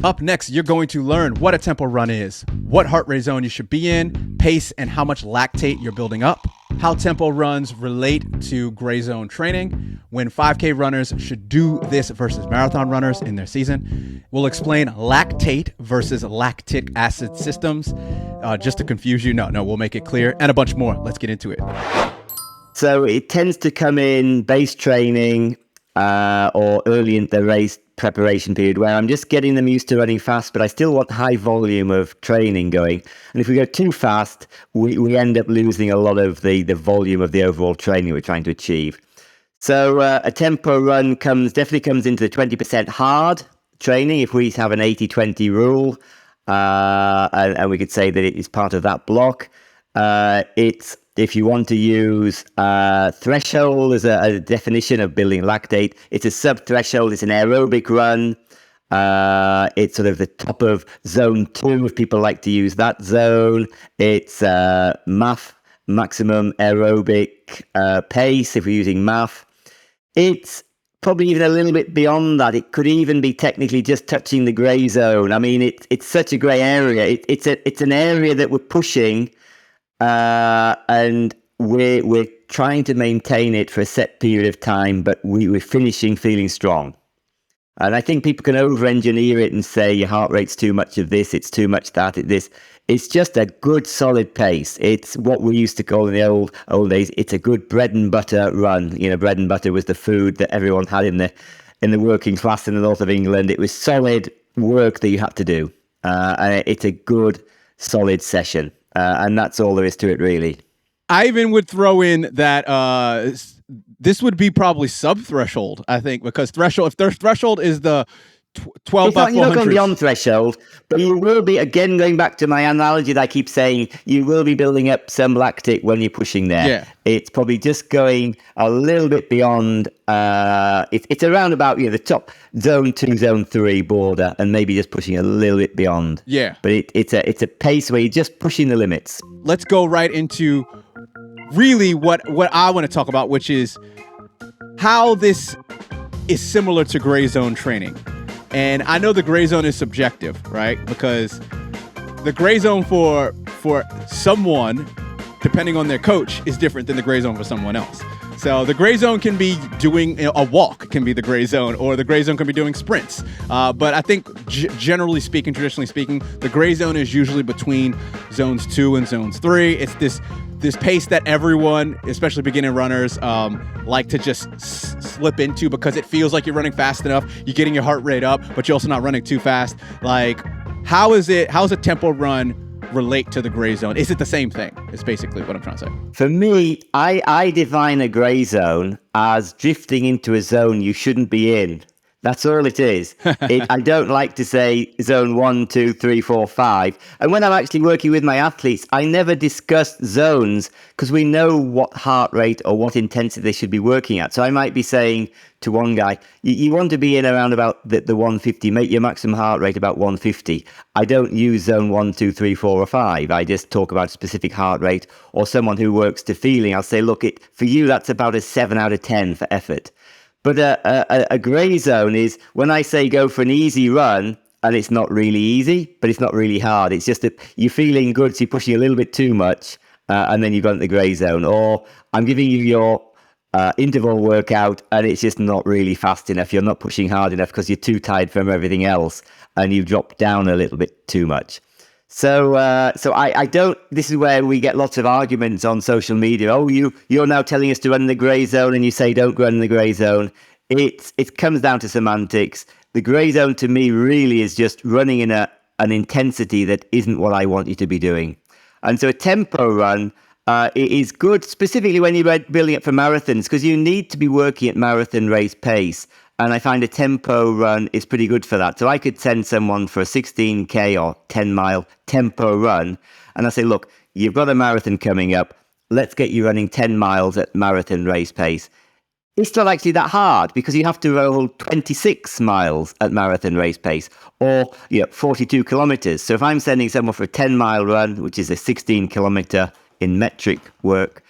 Up next, you're going to learn what a tempo run is, what heart rate zone you should be in, pace and how much lactate you're building up, how tempo runs relate to gray zone training, when 5K runners should do this versus marathon runners in their season. We'll explain lactate versus lactic acid systems, just to confuse you. No, we'll make it clear, and a bunch more. Let's get into it. So it tends to come in base training or early in the race preparation period where I'm just getting them used to running fast, but I still want high volume of training going. And if we go too fast, we end up losing a lot of the volume of the overall training we're trying to achieve. So a tempo run definitely comes into the 20% hard training if we have an 80-20 rule, and we could say that it is part of that block. It's if you want to use threshold as a definition of building lactate, it's a sub-threshold. It's an aerobic run. It's sort of the top of zone 2 if people like to use that zone. It's MAF, maximum aerobic pace if we're using MAF. It's probably even a little bit beyond that. It could even be technically just touching the grey zone. I mean, it's such a grey area. It's an area that we're pushing. And we're trying to maintain it for a set period of time, but we're finishing feeling strong. And I think people can over-engineer it and say your heart rate's too much of this, it's too much that, this. It's just a good solid pace. It's what we used to call in the old days. It's a good bread and butter run. You know, bread and butter was the food that everyone had in the working class in the north of England. It was solid work that you had to do, and it's a good solid session. And that's all there is to it, really. I even would throw in that this would be probably sub-threshold, I think, because if their threshold is the 12 by 400. You're not going beyond threshold, but you will be, again, going back to my analogy that I keep saying, you will be building up some lactic when you're pushing there. Yeah. It's probably just going a little bit beyond, it's around about the top zone 2, zone 3 border, and maybe just pushing a little bit beyond. Yeah. But it's a pace where you're just pushing the limits. Let's go right into really what I want to talk about, which is how this is similar to gray zone training. And I know the gray zone is subjective, right? Because the gray zone for someone, depending on their coach, is different than the gray zone for someone else. So the gray zone can be doing a walk, can be the gray zone, or the gray zone can be doing sprints. But I think generally speaking, traditionally speaking, the gray zone is usually between zones 2 and zones 3. It's this pace that everyone, especially beginning runners, like to just slip into because it feels like you're running fast enough. You're getting your heart rate up, but you're also not running too fast. Like, how's a tempo run relate to the gray zone? Is it the same thing? It's basically what I'm trying to say. For me, I define a gray zone as drifting into a zone you shouldn't be in. That's all it is. I don't like to say zone 1, 2, 3, 4, 5. And when I'm actually working with my athletes, I never discuss zones because we know what heart rate or what intensity they should be working at. So I might be saying to one guy, you want to be in around about the 150, make your maximum heart rate about 150. I don't use zone 1, 2, 3, 4, or 5. I just talk about specific heart rate, or someone who works to feeling. I'll say, look, for you, that's about a 7 out of 10 for effort. But a grey zone is when I say go for an easy run, and it's not really easy, but it's not really hard. It's just that you're feeling good, so you're pushing a little bit too much, and then you've gone to the grey zone. Or I'm giving you your interval workout, and it's just not really fast enough. You're not pushing hard enough because you're too tired from everything else, and you've dropped down a little bit too much. So I don't. This is where we get lots of arguments on social media. Oh, you're now telling us to run in the grey zone, and you say don't run in the grey zone. It comes down to semantics. The grey zone to me really is just running in an intensity that isn't what I want you to be doing. And so a tempo run it is good specifically when you're building up for marathons, because you need to be working at marathon race pace. And I find a tempo run is pretty good for that. So I could send someone for a 16K or 10-mile tempo run. And I say, look, you've got a marathon coming up. Let's get you running 10 miles at marathon race pace. It's not actually that hard because you have to roll 26 miles at marathon race pace or 42 kilometers. So if I'm sending someone for a 10-mile run, which is a 16 kilometer in metric work,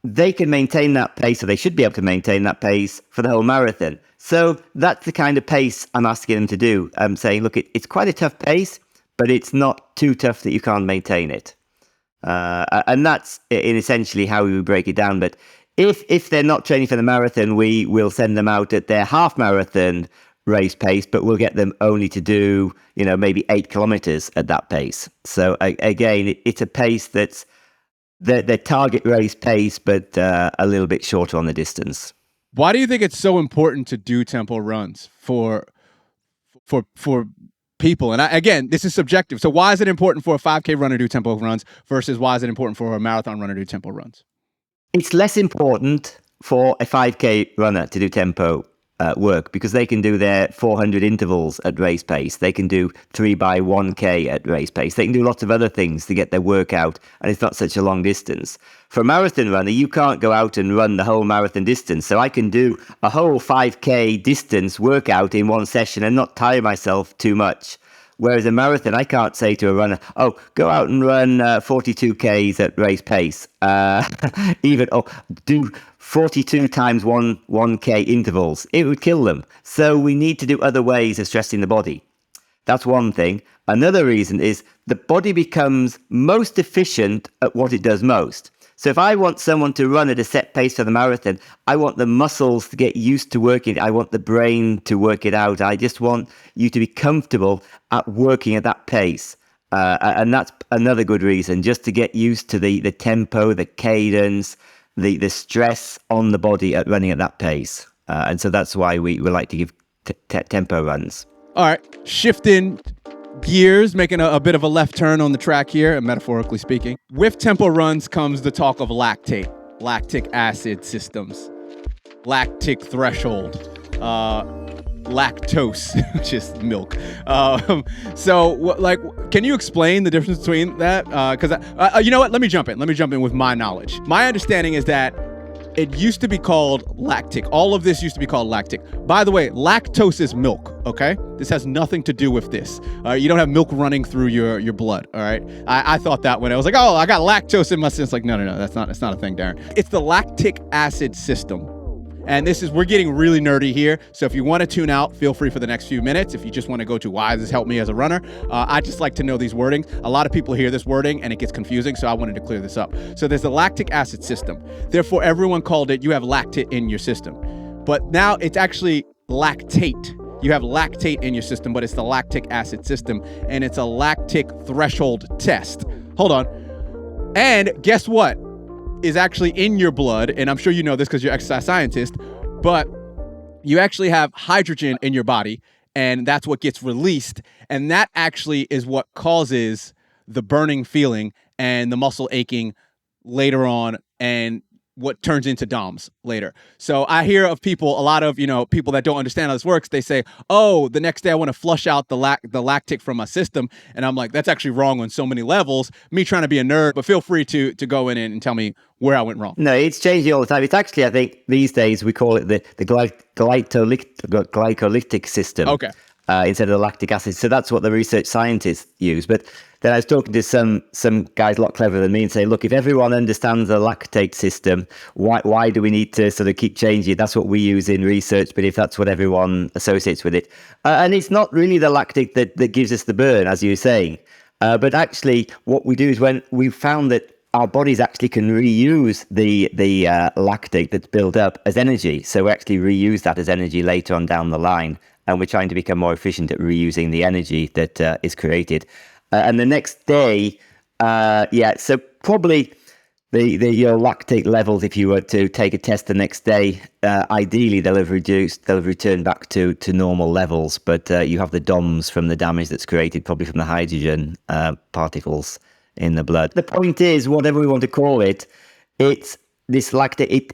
they can maintain that pace, or they should be able to maintain that pace for the whole marathon. So that's the kind of pace I'm asking them to do. I'm saying, look, it's quite a tough pace, but it's not too tough that you can't maintain it. And that's in essentially how we would break it down. But if they're not training for the marathon, we will send them out at their half marathon race pace, but we'll get them only to do, maybe 8 kilometers at that pace. So again, it's a pace that's their target race pace, but a little bit shorter on the distance. Why do you think it's so important to do tempo runs for people? And again, this is subjective. So why is it important for a 5K runner to do tempo runs versus why is it important for a marathon runner to do tempo runs? It's less important for a 5K runner to do tempo work because they can do their 400 intervals at race pace. They can do 3x1K at race pace. They can do lots of other things to get their workout, and it's not such a long distance. For a marathon runner, you can't go out and run the whole marathon distance. So I can do a whole 5K distance workout in one session and not tire myself too much. Whereas a marathon, I can't say to a runner, "Oh, go out and run 42 Ks at race pace." Do 42 times 1K intervals. It would kill them. So we need to do other ways of stressing the body. That's one thing. Another reason is the body becomes most efficient at what it does most. So if I want someone to run at a set pace for the marathon, I want the muscles to get used to working. I want the brain to work it out. I just want you to be comfortable at working at that pace. And that's another good reason, just to get used to the tempo, the cadence, the stress on the body at running at that pace. And so that's why we like to give tempo runs. All right, shifting gears, making a bit of a left turn on the track here, metaphorically speaking. With tempo runs comes the talk of lactate, lactic acid systems, lactic threshold, lactose, which is milk. Can you explain the difference between that? Because you know what? Let me jump in with my knowledge. My understanding is that it used to be called lactic. All of this used to be called lactic. By the way, lactose is milk, okay? This has nothing to do with this. You don't have milk running through your blood, all right? I thought that when I was like, oh, I got lactose in my system. It's like, no, that's not a thing, Darren. It's the lactic acid system. And we're getting really nerdy here. So if you want to tune out, feel free for the next few minutes. If you just want to go to why does this help me as a runner, I just like to know these wordings. A lot of people hear this wording and it gets confusing. So I wanted to clear this up. So there's the lactic acid system. Therefore, everyone called it, you have lactate in your system. But now it's actually lactate. You have lactate in your system, but it's the lactic acid system. And it's a lactic threshold test. Hold on. And guess what? Is actually in your blood, and I'm sure you know this because you're an exercise scientist, but you actually have hydrogen in your body, and that's what gets released, and that actually is what causes the burning feeling and the muscle aching later on, and what turns into DOMS later. So I hear of people, a lot of people that don't understand how this works. They say, "Oh, the next day I want to flush out the lactic from my system," and I'm like, "That's actually wrong on so many levels." Me trying to be a nerd, but feel free to go in and tell me where I went wrong. No, it's changing all the time. It's actually, I think, these days we call it the glycolytic system. Okay. Instead of the lactic acid. So that's what the research scientists use. But then I was talking to some guys a lot cleverer than me and say, look, if everyone understands the lactate system, why do we need to sort of keep changing it? That's what we use in research, but if that's what everyone associates with it. And it's not really the lactic that gives us the burn, as you were saying. But actually, what we do is when we found that our bodies actually can reuse the lactate that's built up as energy. So we actually reuse that as energy later on down the line. And we're trying to become more efficient at reusing the energy that is created. And the next day, so probably your lactate levels, if you were to take a test the next day, ideally they'll have returned back to normal levels. But you have the DOMS from the damage that's created, probably from the hydrogen particles in the blood. The point is, whatever we want to call it, it's this lactate.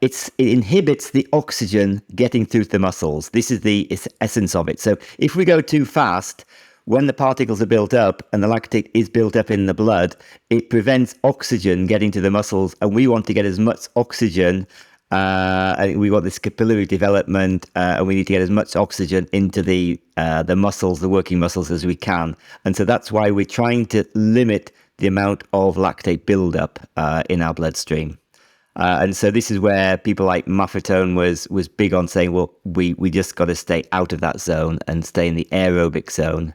It inhibits the oxygen getting through the muscles. This is the essence of it. So if we go too fast, when the particles are built up and the lactate is built up in the blood, it prevents oxygen getting to the muscles. And we want to get as much oxygen. We want this capillary development, and we need to get as much oxygen into the muscles, the working muscles, as we can. And so that's why we're trying to limit the amount of lactate buildup in our bloodstream. And so this is where people like Maffetone was big on saying, well, we just got to stay out of that zone and stay in the aerobic zone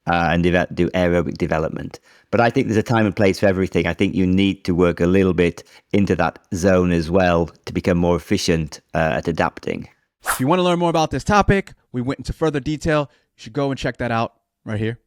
and do aerobic development. But I think there's a time and place for everything. I think you need to work a little bit into that zone as well to become more efficient at adapting. If you want to learn more about this topic, we went into further detail. You should go and check that out right here.